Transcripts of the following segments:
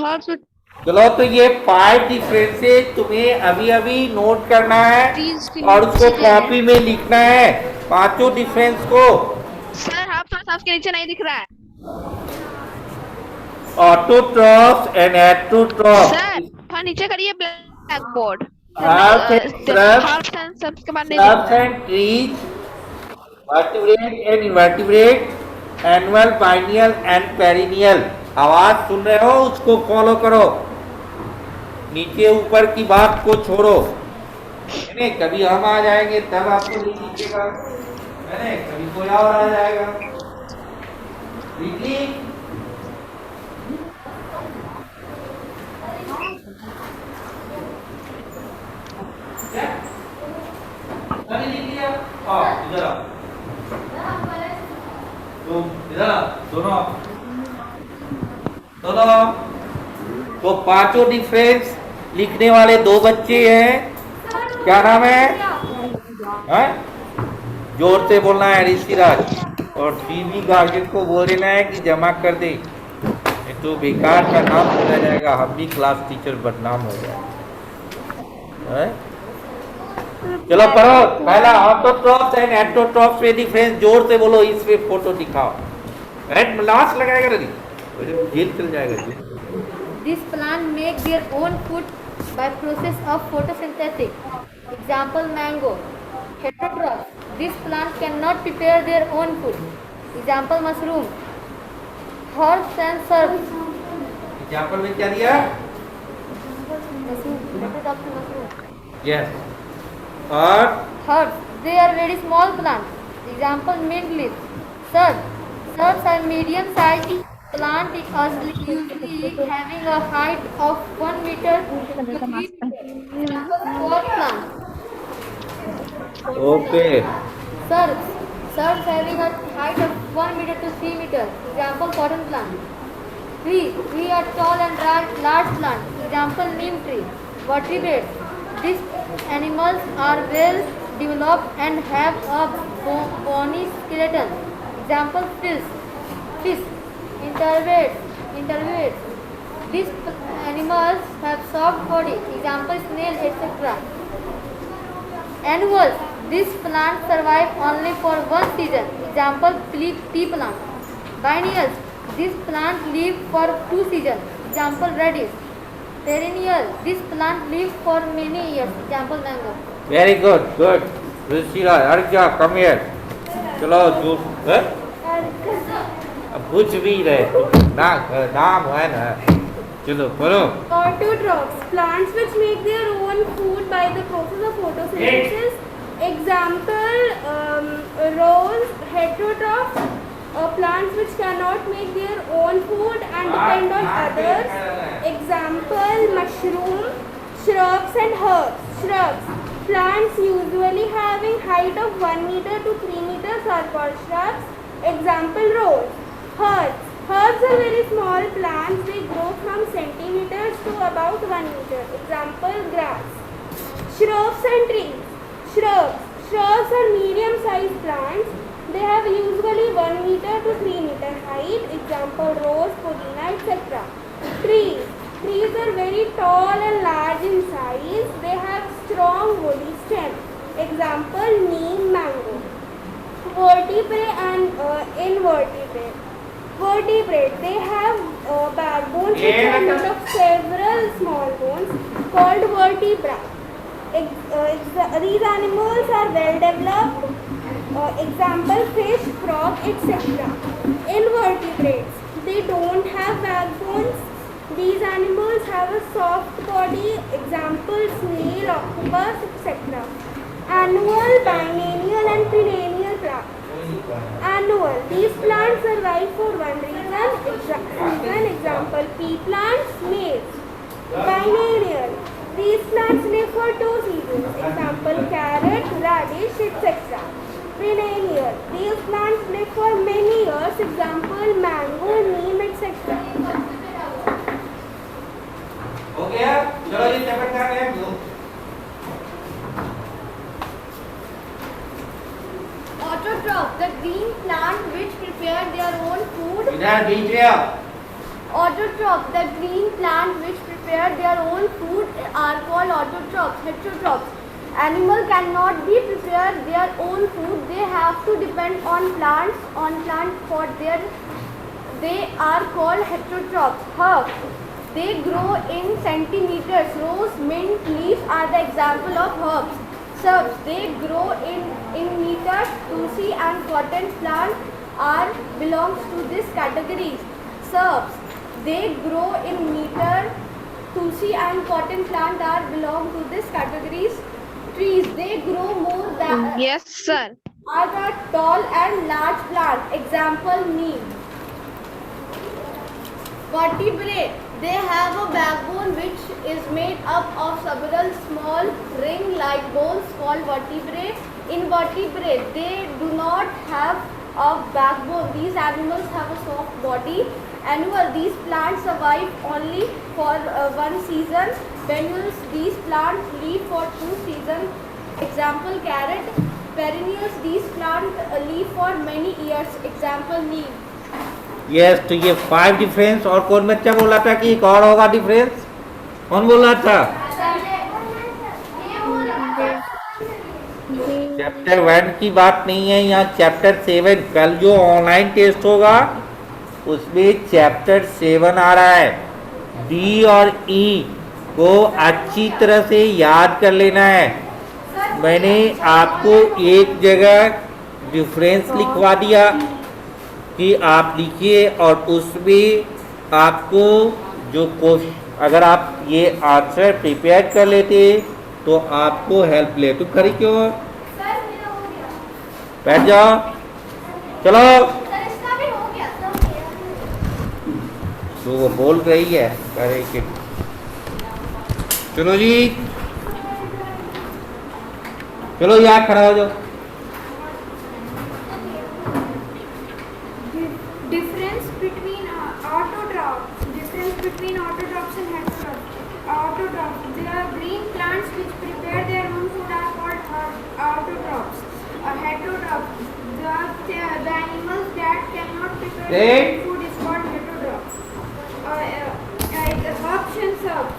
herbs with चलो तो ये 5 डिफरेंसेस तुम्हें अभी अभी नोट करना है trees के और उसको नीचे है। कॉपी में लिखना है, पांचों डिफरेंस को। सर herbs के नीचे नहीं दिख रहा है। ऑटोट्रॉफ्स एंड हेटेरोट्रॉफ्स, सर थोड़ा नीचे करिए black board. herbs and shrubs, herbs and shrubs के बाद नहीं दिख shrubs रहा है। and trees, vertebrate and invertebrate, annual, biennial and perennial। आवाज सुन रहे हो, उसको फॉलो करो, नीचे ऊपर की बात को छोड़ो। नहीं, कभी हम आ जाएंगे तब आपको नहीं दिखेगा, नहीं कभी कोई और आ जाएगा। लिखी क्या? अभी लिख लिया? इधर आओ, तुम इधर आओ, दोनों दोनों। तो पांचों डिफरेंस लिखने वाले दो बच्चे हैं, क्या नाम है? जोर से बोलना है ऋषिराज, और सीधी गार्जियन को बोल देना है कि जमा कर दे, नहीं तो बेकार का नाम बोला जाएगा, हम भी क्लास टीचर बदनाम हो जाए। चलो पढ़ो, पहला ऑटोट्रॉफ्स एंड हेटेरोट्रॉफ्स में डिफरेंस जोर से बोलो, इस पे फोटो दिखाओ। लास्ट लगाएगा नहीं, जेल चल जाएगा। These plants make their own food by process of photosynthesis. Example mango. Heterotrophs. These plants cannot prepare their own food. Example mushroom. Herbs and shrubs. Example में क्या दिया? Mushroom. Heterotrophs and mushroom. Yes, और Herbs. They are very small plants. Example mint leaves. Shrubs. Shrubs are medium-sized plant usually having a height of 1 meter to 3 meter. Pot plant. Okay, Shrubs. Shrubs having a height of 1 meter to 3 meter. Example cotton plant. Trees. Trees are tall and large plants. Example neem tree. Vertebrates. These animals are well developed and have a bony skeleton. Example fish. Fish. Invertebrates. These animals have soft body. Example snail, etc. Annuals. These plants survive only for one season. Example pea plant. Biennials. These plants live for 2 seasons. Example radish. Perennial. These plants live for many years. Example mango. Very good, good. Rishiraj, अर्जा come here. चलो जो अब कुछ भी रहे तुम, नाम है ना, चलो पढ़ो। Autotrophs, plants which make their own food by the process of photosynthesis. Example, rose. Heterotrophs, plants which cannot make their own food and depend on others. Example, mushroom. Shrubs and herbs. Shrubs, plants usually having height of 1 meter to 3 meters are called shrubs. Example, rose. Herbs. Herbs are very small plants. They grow from centimeters to about 1 meter. Example, grass. Shrubs and trees. Shrubs. Shrubs are medium-sized plants. They have usually 1 meter to 3 meter height. Example, rose, pudina, etc. Trees. Trees are very tall and large in size. They have strong woody stem. Example, neem, mango. Vertebrate and invertebrate. Vertebrate. They have backbones which are made of several small bones called vertebra. These animals are well developed. Example, fish, frog, etc. Invertebrates. They don't have backbones. These animals have a soft body. Example, snail, octopus, etc. Annual, biennial and perennial plants. Annual. These plants survive for one season. Example, pea plants, maize. Biennial. These plants live for 2 seasons. Example, carrot, radish, etc. Perennial. These plants live for many years. Example, mango, neem, etc. हो गया, चलो ये chapter का next दो। Autotroph, the green plant which prepare their own food. इधर बीच में आओ। Autotroph Heterotrophs, the green plants which prepare their own food are called autotrophs. Heterotrophs. Animal cannot be prepare their own food. They have to depend on plants for their. They are called heterotrophs. Herbs. They grow in centimeters. Rose, mint, leaves are the example of herbs. Shrubs. They grow in meters. Tulsi and cotton plant belongs to this categories. Shrubs. They grow in meter. Tulsi and cotton plant belong to this categories. Trees. They grow more than Yes, sir. are the tall and large plant. Example neem. Vertebrate. They have a backbone which is made up of several small ring-like bones called vertebrae. Invertebrate. They do not have a backbone. These animals have a soft body. Annual. These plants survive only for one season. Perennials. These plants live for 2 seasons. Example carrot. Perennials. These plants live for many years. Example neem. Yes तो ये 5 difference. और कौन बच्चा बोला था कि एक और होगा डिफरेंस? कौन बोला था? चैप्टर 1 की बात नहीं है, यहाँ चैप्टर 7 कल जो ऑनलाइन टेस्ट होगा उसमें चैप्टर 7 आ रहा है। डी और ई को अच्छी तरह से याद कर लेना है। मैंने आपको एक जगह डिफरेंस लिखवा दिया कि आप लिखिए और उसमें आपको जो क्वेश्चन अगर आप ये आंसर प्रिपेयर कर लेते तो आपको हेल्प ले। तुम खड़ी क्यों हो? बैठ जाओ, चलो। तो वो बोल रही है करे कि चलो जी, चलो यहाँ खड़ा हो जाओ। Difference between autotrophs. Difference between autotrophs and heterotrophs. Autotrophs. They are green plants which prepare their own food are called autotrophs. Heterotrophs. The animals that cannot prepare their own food is called heterotrophs. Herbs and shrubs.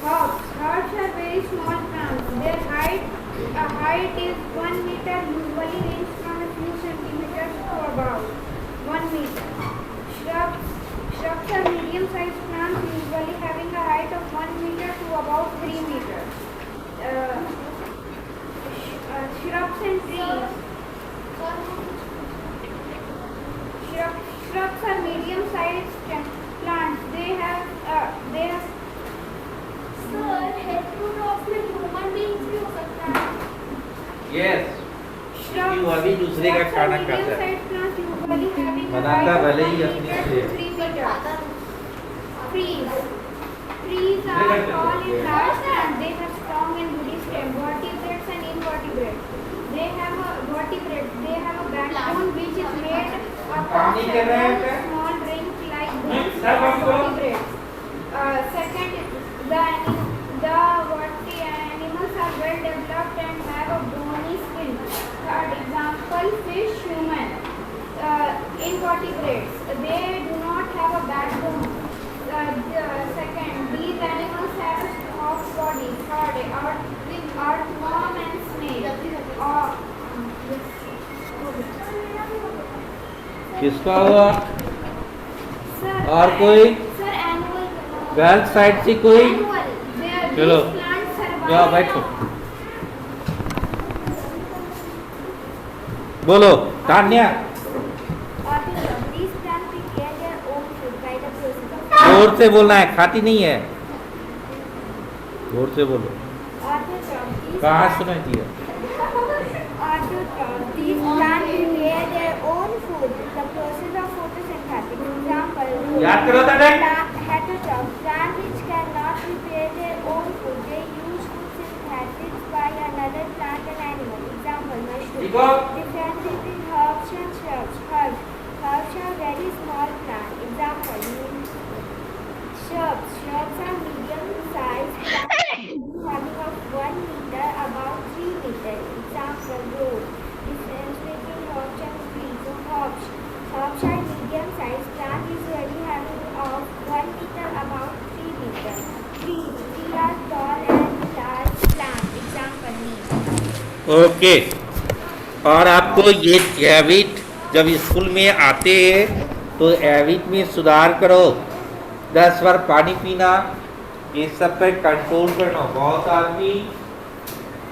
Herbs are very small plants. Their height is 1 meter. Usually range from a few centimeters to about 1 meter. Shrubs are medium-sized plants, usually having a height of 1 meter to about 3 meters. Shrubs and trees. Shrubs are medium-sized plants. They have. Sir, heterotrophs में human beings भी हो सकता है. Yes, क्योंकि वो अभी दूसरे का खाना खाता है, बनाता भले ही अपने से। Trees are tall and large and they have strong and woody stem. Vertebrates and invertebrates. They have a backbone which is made up of several small rings-like bones. Vertebrates. Second, the animals are well developed and have a bony skin. Third example, fish, human. Invertebrates. They do not have a backbone. Second, these animals have a soft body. Third, earthworm and snake. किसका हुआ? Sir, और कोई? Sir, annual. Girl side से कोई? चलो जाओ बैठो, बोलो तान्या। जोर से बोलना है, खाती नहीं है, जोर से बोलो। कहाँ सुनाई दिया? These plants prepare their own food. The process of photosynthesis. Example. याद करो दादा। Heterotrophs. Plants which cannot prepare their own food. They use food synthesis by another plant and animal. Example. Mushroom. Difference between herbs and shrubs. Herbs are very small plants. Example. Shrubs. Shrubs are medium-sized plants having of 1 meter, about 3 meters. Example. Rose. Difference between herbs and trees. Herbs are medium-sized plants usually having of 1 meter okay. और आपको ये habit जब school में आते हैं तो habit में सुधार करो। 10 बार पानी पीना, ये सब पे कंट्रोल करना। बहुत आदमी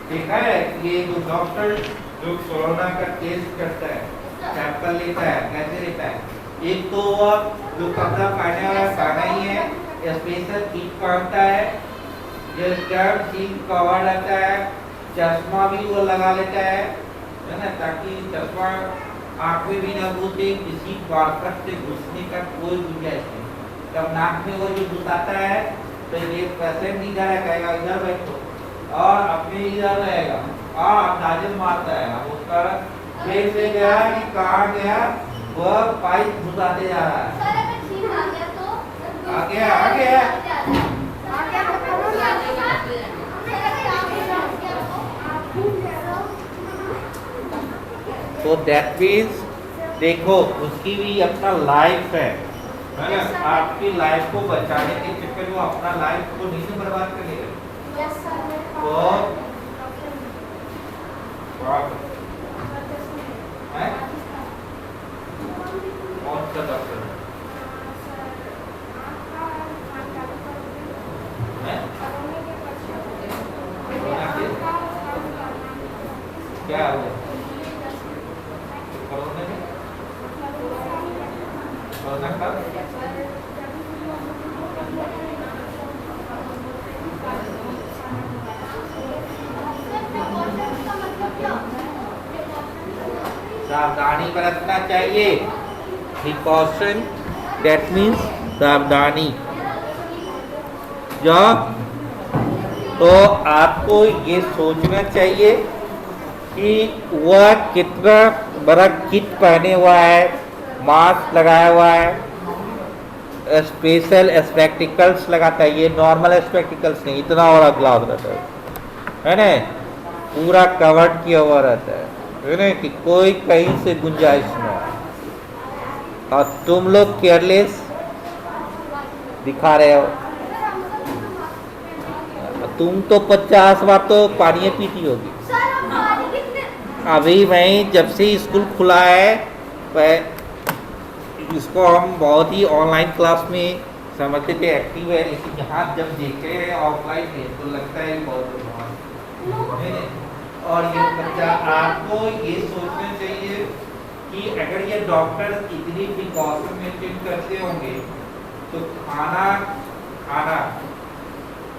देखा है ये जो डॉक्टर जो कोरोना का टेस्ट करता है, सैंपल लेता है, कैसे लेता है? एक तो वो जो कपड़ा पहने वाला पहना ही है, स्पेशल किट पहनता है, जो स्कर्ट जीन कवर रहता है, चश्मा भी वो लगा लेता है ना, ताकि चश्मा आँख में भी न घुसे, किसी बारकट से घुसने का कोई गुंजाइश नहीं। जब नाक में वो जो घुसाता है तो ये पेशेंट इधर है, कहेगा इधर बैठो, और अपने इधर रहेगा और अंदाजे मारता है। अब उसका पेट से गया कि कहाँ गया, वह पाइप घुसाते जा रहा है। आ गया तो दैट मीन्स देखो उसकी भी अपना लाइफ है ना। आपकी लाइफ को बचाने के चक्कर में वो अपना लाइफ को नहीं बर्बाद करेगा। तो कौन सा डॉक्टर है? क्या हुआ कोरोना में? कोरोना कब? सावधानी बरतना चाहिए। प्रिकॉशन दैट मीन्स सावधानी। जो तो आपको ये सोचना चाहिए कि वह कितना बड़ा किट पहने हुआ है, मास्क लगाया हुआ है, स्पेशल स्पेक्टिकल्स लगाता है। ये नॉर्मल स्पेक्टिकल्स नहीं, इतना बड़ा ग्लास रहता है ना, पूरा कवर्ड किया हुआ रहता है ना, कि कोई कहीं से गुंजाइश ना हो। और तुम लोग केयरलेस दिखा रहे हो। तुम तो 50 बार तो पानी पीती होगी। अभी मैं जब से स्कूल खुला है, इसको हम बहुत ही ऑनलाइन क्लास में समझते थे एक्टिव है, लेकिन यहाँ जब देखे हैं ऑफलाइन में तो लगता है बहुत है। और ये बच्चा आपको ये सोचना चाहिए कि अगर ये डॉक्टर इतनी प्रिकॉशन मेंटेन करते होंगे तो खाना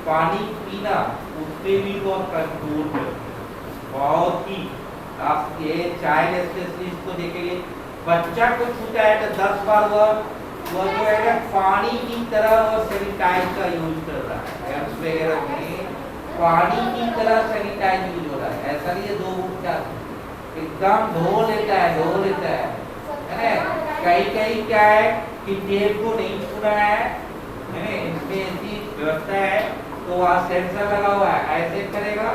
पानी पीना उस पर भी वो कंट्रोल करते। बहुत ही आप ये चाइल्ड स्पेशलिस्ट को देखेंगे, बच्चा को छूटा है तो 10 बार वो जो है ना पानी की तरह वो सैनिटाइज का यूज कर रहा है। एप्स वगैरह में पानी की तरह सैनिटाइज यूज हो रहा है। ऐसा नहीं है 2 घंटा एकदम धो लेता है ना। कहीं क्या है कि टेप को नहीं छूना है, इसमें ऐसी व्यवस्था है तो वहाँ सेंसर लगा हुआ है, ऐसे करेगा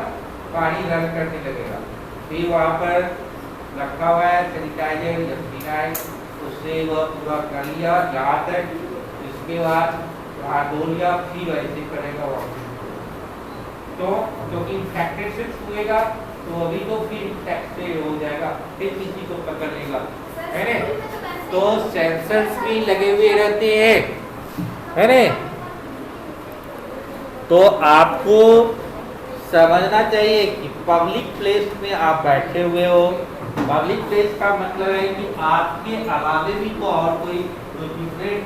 पानी रन करने लगेगा। फिर वहाँ पर रखा हुआ है सैनिटाइजर या फिनाइल, उससे वह पूरा कर लिया जहाँ तक, इसके बाद वहाँ धो लिया, फिर ऐसे करेगा वहाँ। तो क्योंकि इन्फेक्टेड से छुएगा तो अभी तो फिर इन्फेक्टेड हो जाएगा, फिर किसी को पकड़ लेगा, है ना। तो सेंसर्स भी लगे हुए रहते हैं, है ना। तो आपको समझना चाहिए कि पब्लिक प्लेस में आप बैठे हुए हो। पब्लिक प्लेस का मतलब है कि आपके अलावे भी तो और कोई डिफरेंट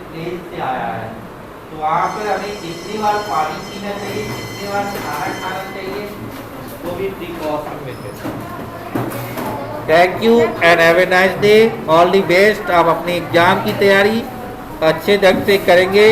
प्लेस से आया है, तो वहाँ पर हमें कितनी बार पानी पीना चाहिए, कितनी बार खाना खाना चाहिए, वो भी प्रिकॉशन में। Thank you and have a nice day. All the best. आप अपने एग्जाम की तैयारी अच्छे ढंग से करेंगे।